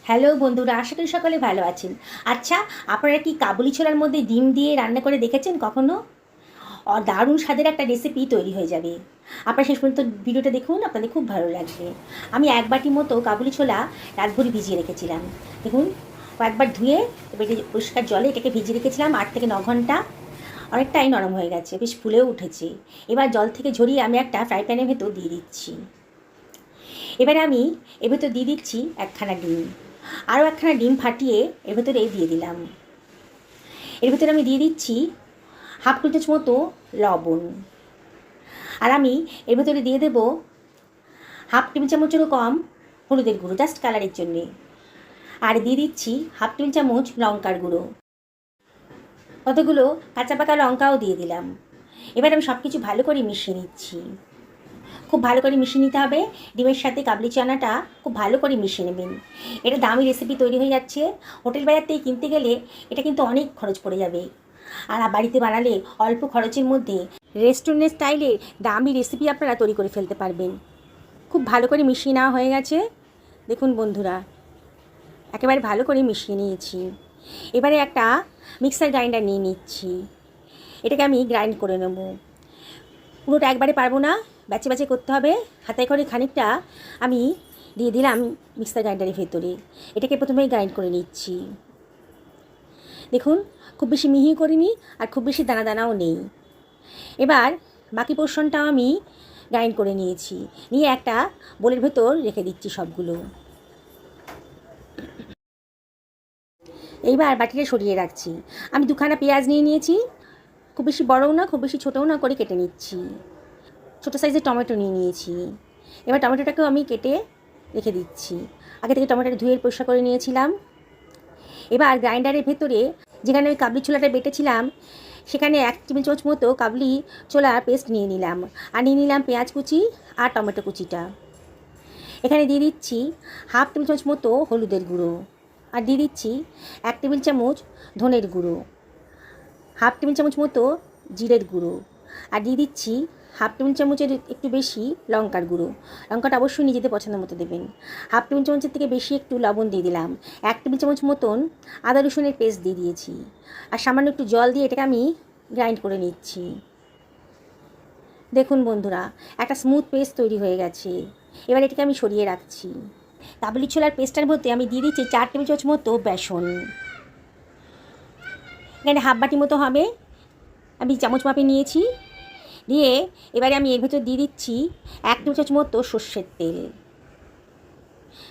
Hello বন্ধুরা, আশা করি সকলে ভালো আছেন। আচ্ছা, আপনারা কি কাবুলি ছোলার মধ্যে ডিম দিয়ে রান্না করে দেখেছেন কখনো? দারুণ স্বাদের একটা রেসিপি তৈরি হয়ে যাবে। আপনারা শেষ পর্যন্ত ভিডিওটা দেখুন, আপনাদের খুব ভালো লাগবে। আমি এক বাটি মতো কাবুলি ছোলা রাতভরি ভিজিয়ে রেখেছিলাম। দেখুন, কয়েকবার ধুয়ে এবারে পরিষ্কার জলে এটাকে ভিজিয়ে রেখেছিলাম 8 থেকে 9 ঘন্টা। অনেকটাই নরম হয়ে গেছে, বেশ ফুলেও উঠেছে। এবার জল থেকে ঝরিয়ে আমি একটা ফ্রাই প্যানের ভেতর দিয়ে দিচ্ছি। এবারে আমি এর ভেতর দিয়ে দিচ্ছি একখানা ডিম। আরও একখানা ডিম ফাটিয়ে এর ভেতরে দিয়ে দিলাম। এর ভেতরে আমি দিয়ে দিচ্ছি হাফ টি চামচ মতো লবণ। আর আমি এর ভেতরে দিয়ে দেব হাফ টেবিল চামচেরও কম হলুদের গুঁড়ো, জাস্ট কালারের জন্যে। আর দিয়ে দিচ্ছি হাফ টেবিল চামচ লঙ্কার গুঁড়ো। কতগুলো কাঁচা পাকা লঙ্কাও দিয়ে দিলাম। এবার আমি সব কিছু ভালো করে মিশিয়ে নিচ্ছি। খুব ভালো করে মিশিয়ে নিতে হবে। ডিমের সাথে কাবলি চানাটা খুব ভালো করে মিশিয়ে নেবেন। এটা দামি রেসিপি তৈরি হয়ে যাচ্ছে। হোটেল বাজার থেকে কিনতে গেলে এটা কিন্তু অনেক খরচ পড়ে যাবে। আর বাড়িতে বানালে অল্প খরচের মধ্যে রেস্টুরেন্ট স্টাইলের দামি রেসিপি আপনারা তৈরি করে ফেলতে পারবেন। খুব ভালো করে মিশিয়ে নেওয়া হয়ে গেছে। দেখুন বন্ধুরা, একেবারে ভালো করে মিশিয়ে নিয়েছি। এবারে একটা মিক্সার গ্রাইন্ডার নিয়ে নিচ্ছি। এটাকে আমি গ্রাইন্ড করে নেব। পুরোটা একবারে পারবো না, ব্যাচে ব্যাচে করতে হবে। হাতে করে খানিকটা আমি দিয়ে দিলাম মিক্সার গ্রাইন্ডারের ভেতরে। এটাকে প্রথমেই গ্রাইন্ড করে নিচ্ছি। দেখুন, খুব বেশি মিহি করিনি আর খুব বেশি দানা দানাও নেই। এবার বাকি পোর্শনটাও আমি গ্রাইন্ড করে নিয়েছি, নিয়ে একটা বোলের ভেতর রেখে দিচ্ছি সবগুলো। এইবার বাটিটা সরিয়ে রাখছি। আমি দুখানা পেঁয়াজ নিয়ে নিয়েছি, খুব বেশি বড়ও না খুব বেশি ছোটও না করে কেটে নিচ্ছি। ছোটো সাইজের টমেটো নিয়ে নিয়েছি। এবার টমেটোটাকেও আমি কেটে রেখে দিচ্ছি। আগে থেকে টমেটোটা ধুয়ে পরিষ্কার করে নিয়েছিলাম। এবার গ্রাইন্ডারের ভেতরে যেখানে ওই কাবলি ছোলাটা বেটেছিলাম সেখানে 1 টেবিল চামচ মতো কাবলি ছোলার পেস্ট নিয়ে নিলাম। আর নিয়ে নিলাম পেঁয়াজ কুচি আর টমেটো কুচিটা। এখানে দিয়ে দিচ্ছি হাফ টেবিল চামচ মতো হলুদের গুঁড়ো। আর দিয়ে দিচ্ছি 1 টেবিল চামচ ধনের গুঁড়ো, হাফ টেবিল চামচ মতো জিরের গুঁড়ো। আর দিয়ে দিচ্ছি হাফ টেবিল চামচের একটু বেশি লঙ্কার গুঁড়ো। লঙ্কাটা অবশ্যই নিজেদের পছন্দ মতো দেবেন। হাফ টেবিল চামচের থেকে বেশি একটু লবণ দিয়ে দিলাম। 1 টেবিল চামচ মতন আদা রসুনের পেস্ট দিয়ে দিয়েছি। আর সামান্য একটু জল দিয়ে এটাকে আমি গ্রাইন্ড করে নিচ্ছি। দেখুন বন্ধুরা, একটা স্মুথ পেস্ট তৈরি হয়ে গেছে। এবার এটাকে আমি সরিয়ে রাখছি। কাবুলি ছোলার পেস্টটার মধ্যে আমি দিয়ে দিচ্ছি 4 টেবিল চামচ মতো বেসন। এখানে হাফ বাটি মতো হবে, আমি চামচ মাপে নিয়েছি। দিয়ে এবারে আমি এর ভেতর দিয়ে দিচ্ছি 1 টেবিল চামচ মতো সর্ষের তেল।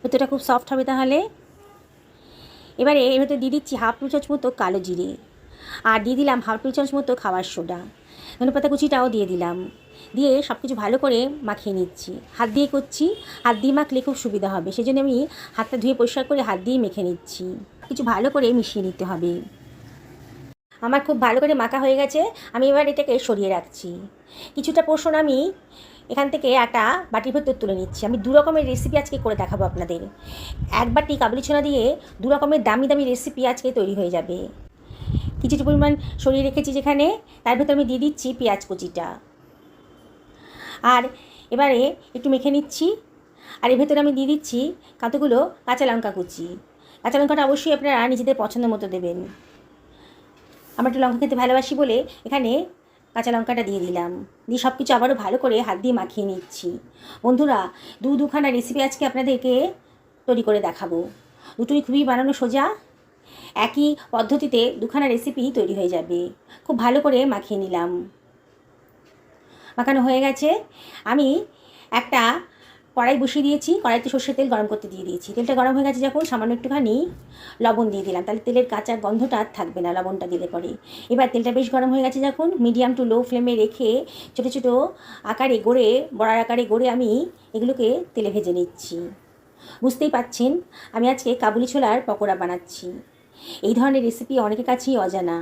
ভেতরটা খুব সফট হবে তাহলে। এবারে এর ভেতর দিয়ে দিচ্ছি হাফ টেবিল চামচ মতো কালো জিরে। আর দিয়ে দিলাম হাফ টেবিল চামচ মতো খাবার সোডা। ধনেপাতা কুচিটাও দিয়ে দিলাম। দিয়ে সব কিছু ভালো করে মাখিয়ে নিচ্ছি। হাত দিয়ে করছি, হাত দিয়ে মাখলে খুব সুবিধা হবে, সেই জন্য আমি হাতটা ধুয়ে পরিষ্কার করে হাত দিয়ে মেখে নিচ্ছি। কিছু ভালো করে মিশিয়ে নিতে হবে। আমার খুব ভালো করে মাখা হয়ে গেছে। আমি এবার এটাকে সরিয়ে রাখছি। কিছুটা পোর্শন আমি এখান থেকে একটা বাটির ভেতর তুলে নিচ্ছি। আমি 2 রকমের রেসিপি আজকে করে দেখাবো আপনাদের। এক বাটি কাবুলি ছোলা দিয়ে 2 রকমের দামি দামি রেসিপি আজকে তৈরি হয়ে যাবে। কিছুটা পরিমাণ সরিয়ে রেখেছি যেখানে, তার ভেতর আমি দিয়ে দিচ্ছি পেঁয়াজ কুচিটা। আর এবারে একটু মেখে নিচ্ছি। আর এর ভেতরে আমি দিয়ে দিচ্ছি কতগুলো কাঁচা লঙ্কা কুচি। কাঁচা লঙ্কাটা অবশ্যই আপনারা নিজেদের পছন্দ মতো দেবেন। আমরা একটু লঙ্কা খেতে ভালোবাসি বলে এখানে কাঁচা লঙ্কাটা দিয়ে দিলাম। দিয়ে সব কিছু আবারও ভালো করে হাত দিয়ে মাখিয়ে নিচ্ছি। বন্ধুরা, দুখানা রেসিপি আজকে আপনাদেরকে তৈরি করে দেখাবো। দুটোই খুবই বানানো সোজা। একই পদ্ধতিতে দুখানা রেসিপি তৈরি হয়ে যাবে। খুব ভালো করে মাখিয়ে নিলাম। মাখানো হয়ে গেছে। আমি একটা কড়াই বসিয়ে দিয়েছি। কড়াইতে সর্ষের তেল গরম করতে দিয়ে দিয়েছি। তেলটা গরম হয়ে গেছে যখন, সামান্য একটুখানি লবণ দিয়ে দিলাম, তাহলে তেলের কাঁচা গন্ধটা আর থাকবে না লবণটা দিলে পরে। এবার তেলটা বেশ গরম হয়ে গেছে যখন, মিডিয়াম টু লো ফ্লেমে রেখে ছোটো ছোটো আকারে গড়ে, বড়ার আকারে গড়ে আমি এগুলোকে তেলে ভেজে নিচ্ছি। বুঝতেই পাচ্ছেন আমি আজকে কাবুলি ছোলার পকোড়া বানাচ্ছি। এই ধরনের রেসিপি অনেকের কাছেই অজানা।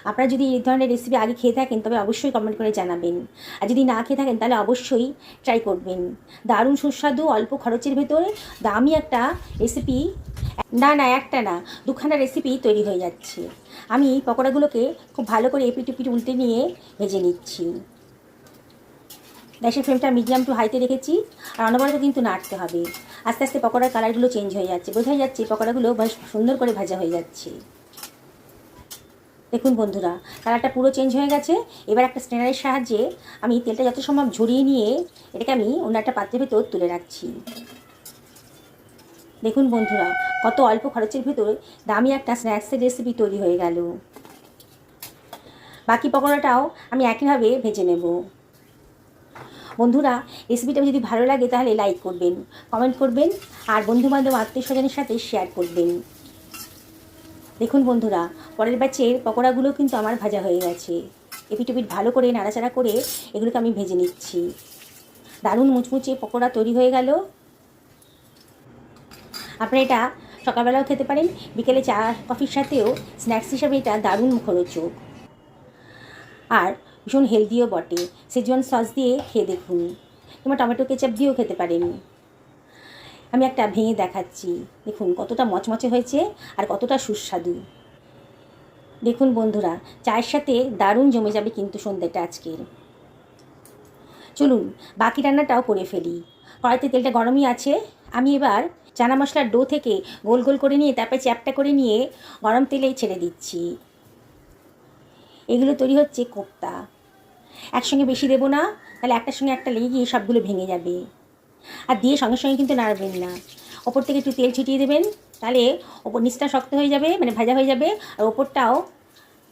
আপনারা যদি এই ধরনের রেসিপি আগে খেয়ে থাকেন তবে অবশ্যই কমেন্ট করে জানাবেন। আর যদি না খেয়ে থাকেন তাহলে অবশ্যই ট্রাই করবেন। দারুণ সুস্বাদু, অল্প খরচের ভেতরে দামি একটা রেসিপি। না একটা না, দুখানা রেসিপি তৈরি হয়ে যাচ্ছে। আমি এই পকোড়াগুলোকে খুব ভালো করে এপিট ওপিট উল্টে নিয়ে ভেজে নিচ্ছি। গ্যাসের ফ্লেমটা মিডিয়াম টু হাইতে রেখেছি। আর অনবরত কিন্তু নাড়তে হবে। আস্তে আস্তে পকোড়ার কালারগুলো চেঞ্জ হয়ে যাচ্ছে, বোঝাই যাচ্ছে পকোড়াগুলো বেশ সুন্দর করে ভাজা হয়ে যাচ্ছে। দেখুন বন্ধুরা, কালারটা পুরো চেঞ্জ হয়ে গেছে। এবার একটা স্ট্রেনারের সাহায্যে আমি তেলটা যত সম্ভব ঝরিয়ে নিয়ে এটাকে আমি অন্য একটা পাত্রের ভেতর তুলে রাখছি। দেখুন বন্ধুরা, কত অল্প খরচের ভেতর দামি একটা স্ন্যাক্সের রেসিপি তৈরি হয়ে গেল। বাকি পকোড়াটাও আমি একইভাবে ভেজে নেব। বন্ধুরা, রেসিপিটা যদি ভালো লাগে তাহলে লাইক করবেন, কমেন্ট করবেন আর বন্ধুবান্ধব আত্মীয় স্বজনের সাথে শেয়ার করবেন। দেখুন বন্ধুরা, পরের ব্যাচের পকোড়াগুলো কিন্তু আমার ভাজা হয়ে গেছে। এপিট ভালো করে নাড়াচাড়া করে এগুলোকে আমি ভেজে নিচ্ছি। দারুণ মুচমুচে পকোড়া তৈরি হয়ে গেল। আপনারা এটা সকালবেলাও খেতে পারেন, বিকেলে চা কফির সাথেও স্ন্যাক্স হিসাবে এটা দারুণ মুখরোচক আর ভীষণ হেলদিও বটে। সেজওয়ান সস দিয়ে খেয়ে দেখুন, কিংবা টমেটো কেচাপ দিয়েও খেতে পারেন। আমি একটা ভেঙে দেখাচ্ছি, দেখুন কতটা মচমচে হয়েছে আর কতটা সুস্বাদু। দেখুন বন্ধুরা, চায়ের সাথে দারুণ জমে যাবে কিন্তু সন্ধ্যাটা আজকের। চলুন বাকি রান্নাটাও করে ফেলি। কড়াইতে তেলটা গরমই আছে। আমি এবার চানা মশলার ডো থেকে গোল গোল করে নিয়ে তারপরে চ্যাপটা করে নিয়ে গরম তেলেই ছেড়ে দিচ্ছি। এগুলো তৈরি হচ্ছে কোফতা। একসঙ্গে বেশি দেবো না, তাহলে একটার সঙ্গে একটা লেগে গিয়ে সবগুলো ভেঙে যাবে। আর দিয়ে সঙ্গে সঙ্গে কিন্তু নাড়বেন না, ওপর থেকে একটু তেল ছিটিয়ে দেবেন, তাহলে ওপর নিচটা শক্ত হয়ে যাবে, মানে ভাজা হয়ে যাবে, আর ওপরটাও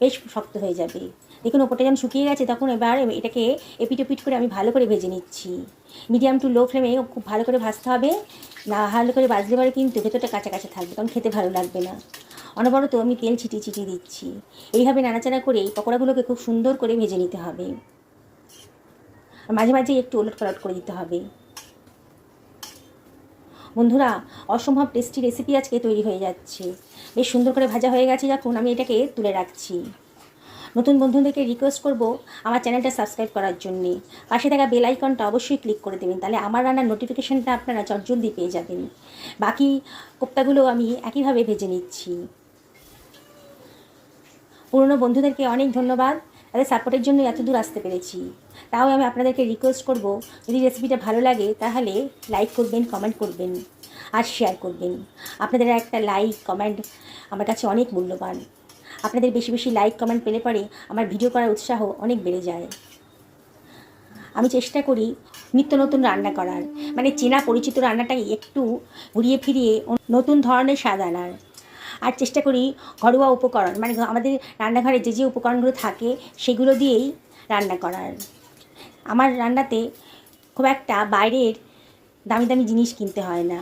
বেশ শক্ত হয়ে যাবে। দেখুন ওপরটা যখন শুকিয়ে গেছে তখন এবার এটাকে এপিট ওপিট করে আমি ভালো করে ভেজে নিচ্ছি। মিডিয়াম টু লো ফ্লেমে খুব ভালো করে ভাজতে হবে, না ভালো করে ভাজলে পরে কিন্তু ভেতরটা কাঁচা কাঁচা থাকবে, তখন খেতে ভালো লাগবে না। অনবরত আমি তেল ছিটিয়ে ছিটিয়ে দিচ্ছি। এইভাবে নাড়াচাড়া করে এই পকোড়াগুলোকে খুব সুন্দর করে ভেজে নিতে হবে, মাঝে মাঝে একটু ওলট পালট করে দিতে হবে। বন্ধুরা, অসম্ভব টেস্টি রেসিপি আজকে তৈরি হয়ে যাচ্ছে। বেশ সুন্দর করে ভাজা হয়ে গেছে যখন, আমি এটাকে তুলে রাখছি। নতুন বন্ধুদেরকে রিকোয়েস্ট করব আমার চ্যানেলটা সাবস্ক্রাইব করার জন্যে। পাশে থাকা বেল আইকনটা অবশ্যই ক্লিক করে দেবেন, তাহলে আমার রান্নার নোটিফিকেশানটা আপনারা চটজলদি পেয়ে যাবেন। বাকি কোপ্তাগুলো আমি একইভাবে ভেজে নিচ্ছি। পুরনো বন্ধুদেরকে অনেক ধন্যবাদ, তাদের সাপোর্টের জন্য এত দূর আসতে পেরেছি। তাও আমি আপনাদেরকে রিকোয়েস্ট করব, যদি রেসিপিটা ভালো লাগে তাহলে লাইক করবেন, কমেন্ট করবেন আর শেয়ার করবেন। আপনাদের একটা লাইক কমেন্ট আমার কাছে অনেক মূল্যবান। আপনাদের বেশি বেশি লাইক কমেন্ট পেলে পরে আমার ভিডিও করার উৎসাহ অনেক বেড়ে যায়। আমি চেষ্টা করি নিত্য নতুন রান্না করার, মানে চেনা পরিচিত রান্নাটাকে একটু ঘুরিয়ে ফিরিয়ে নতুন ধরনের স্বাদ আনার। আর চেষ্টা করি ঘরোয়া উপকরণ, মানে আমাদের রান্নাঘরে যে যে উপকরণগুলো থাকে সেগুলো দিয়েই রান্না করার। আমার রান্নাতে খুব একটা বাইরের দামি দামি জিনিস কিনতে হয় না,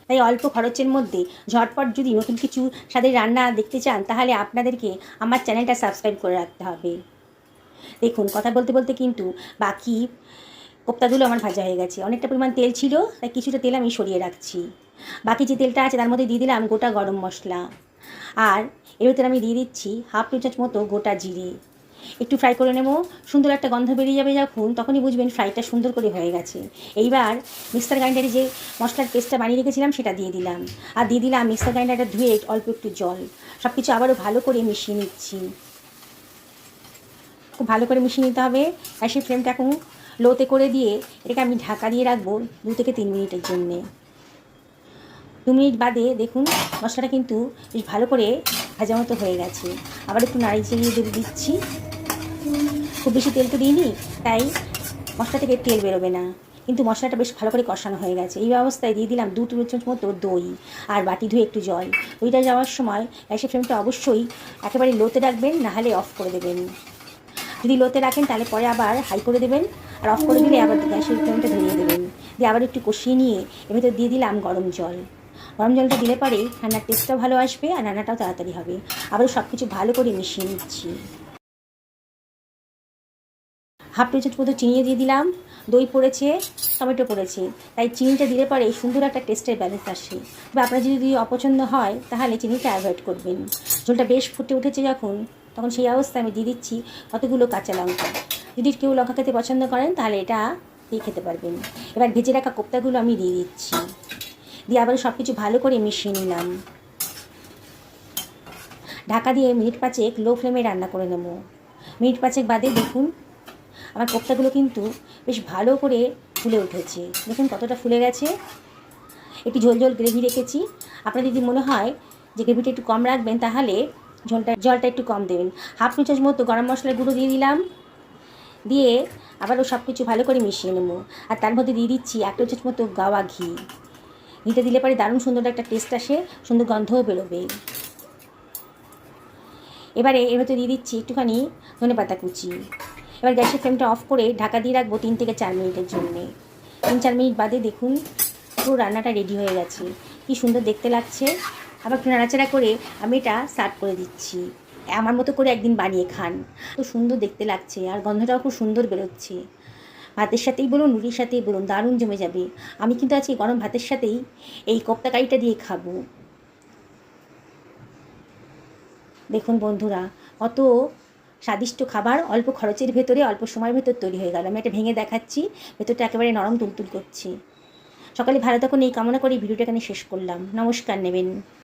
তাই অল্প খরচের মধ্যে ঝটপট যদি নতুন কিছু স্বাদের রান্না দেখতে চান তাহলে আপনাদেরকে আমার চ্যানেলটা সাবস্ক্রাইব করে রাখতে হবে। দেখুন কথা বলতে বলতে কিন্তু বাকি কোপ্তাগুলো আমার ভাজা হয়ে গেছে। অনেকটা পরিমাণ তেল ছিল, তাই কিছুটা তেল আমি সরিয়ে রাখছি। বাকি যে তেলটা আছে তার মধ্যে দিয়ে দিলাম গোটা গরম মশলা, আর এর ভিতরে আমি দিয়ে দিচ্ছি হাফ টি চামচ মতো গোটা জিরে। একটু ফ্রাই করে নেব, সুন্দর একটা গন্ধ বেরিয়ে যাবে যখন, তখনই বুঝবেন ফ্রাইটা সুন্দর করে হয়ে গেছে। এইবার মিক্সার গ্রাইন্ডারে যে মশলার পেস্টটা বানিয়ে রেখেছিলাম সেটা দিয়ে দিলাম, আর দিয়ে দিলাম মিক্সার গ্রাইন্ডারটা ধুয়ে অল্প একটু জল। সব কিছু আবারও ভালো করে মিশিয়ে নিচ্ছি। খুব ভালো করে মিশিয়ে নিতে হবে। গ্যাসের ফ্লেমটা এখন লোতে করে দিয়ে এটাকে আমি ঢাকা দিয়ে রাখবো 2 থেকে 3 মিনিটের জন্যে। 2 মিনিট বাদে দেখুন মশলাটা কিন্তু বেশ ভালো করে ভাজা মতো হয়ে গেছে। আবার একটু নাড়িয়ে চাড়িয়ে দিচ্ছি। খুব বেশি তেল তো দিইনি, তাই মশলা থেকে তেল বেরোবে না, কিন্তু মশলাটা বেশ ভালো করে কষানো হয়ে গেছে। এই অবস্থায় দিয়ে দিলাম 2 টেবিল চামচ মতো দই আর বাটি ধুয়ে একটু জল। দইটা যাওয়ার সময় গ্যাসের ফ্লেমটা অবশ্যই একেবারে লোতে রাখবেন, নাহলে অফ করে দেবেন। যদি লোতে রাখেন তাহলে পরে আবার হাই করে দেবেন, আর অফ করে দিলে আবার গ্যাসের ফ্লেমটা ধরিয়ে দেবেন। দিয়ে আবার একটু কষিয়ে নিয়ে এর ভেতর দিয়ে দিলাম গরম জল। গরম জলটা দিলে পরেই রান্নার টেস্টটাও ভালো আসবে আর রান্নাটাও তাড়াতাড়ি হবে। আবার সব কিছু ভালো করে মিশিয়ে নিচ্ছি। হাফ টি চামচ মতো চিনি দিয়ে দিলাম। দই পড়েছে, টমেটো পড়েছে, তাই চিনিটা দিলে পরে সুন্দর একটা টেস্টের ব্যালেন্স আসে। বা আপনার যদি অপছন্দ হয় তাহলে চিনিটা অ্যাভয়েড করবেন। ঝোলটা বেশ ফুটে উঠেছে যখন, তখন সেই অবস্থায় আমি দিয়ে দিচ্ছি কতগুলো কাঁচা লঙ্কা। যদি কেউ লঙ্কা খেতে পছন্দ করেন তাহলে এটা দিয়ে খেতে পারবেন। এবার ভেজে রাখা কোপ্তাগুলো আমি দিয়ে দিচ্ছি, দিয়ে আবার সব কিছু ভালো করে মিশিয়ে নিলাম। ঢাকা দিয়ে মিনিট 5 লো ফ্লেমে রান্না করে নেব। মিনিট 5 বাদে দেখুন আমার কোপ্তাগুলো কিন্তু বেশ ভালো করে ফুলে উঠেছে। দেখুন কতটা ফুলে গেছে। একটু ঝোল ঝোল গ্রেভি রেখেছি। আপনার যদি মনে হয় যে গ্রেভিটা একটু কম রাখবেন তাহলে জলটা একটু কম দেবেন। হাফ চা চামচ মতো গরম মশলার গুঁড়ো দিয়ে দিলাম, দিয়ে আবারও সব কিছু ভালো করে মিশিয়ে নেবো। আর তার মধ্যে দিয়ে দিচ্ছি 1 টা চামচ মতো গাওয়া ঘি। ঘিটা দিলে পরে দারুণ সুন্দর একটা টেস্ট আসে, সুন্দর গন্ধও বেরোবে। এবারে এর মধ্যে দিয়ে দিচ্ছি একটুখানি ধনেপাতা কুচি। এবার গ্যাসের ফ্লেমটা অফ করে ঢাকা দিয়ে রাখবো 3 থেকে 4 মিনিটের জন্যে। 3-4 মিনিট বাদে দেখুন পুরো রান্নাটা রেডি হয়ে গেছে, কি সুন্দর দেখতে লাগছে। আবার একটু নাড়াচাড়া করে আমি এটা সার্ভ করে দিচ্ছি। আমার মতো করে একদিন বানিয়ে খান, তো সুন্দর দেখতে লাগছে আর গন্ধটাও খুব সুন্দর বেরোচ্ছে। ভাতের সাথেই বলুন, রুটির সাথেই বলুন, দারুণ জমে যাবে। আমি কিন্তু আজকে গরম ভাতের সাথেই এই কোপ্তা কারিটা দিয়ে খাবো। দেখুন বন্ধুরা, কত স্বাদিষ্ট খাবার অল্প খরচের ভেতরে অল্প সময়ের ভেতর তৈরি হয়ে গেল। আমি এটা ভেঙে দেখাচ্ছি, ভেতরটা একেবারে নরম তুলতুল করছে। সকালে ভালো থাকুন এই কামনা করে ভিডিওটা এখানে শেষ করলাম। নমস্কার নেবেন।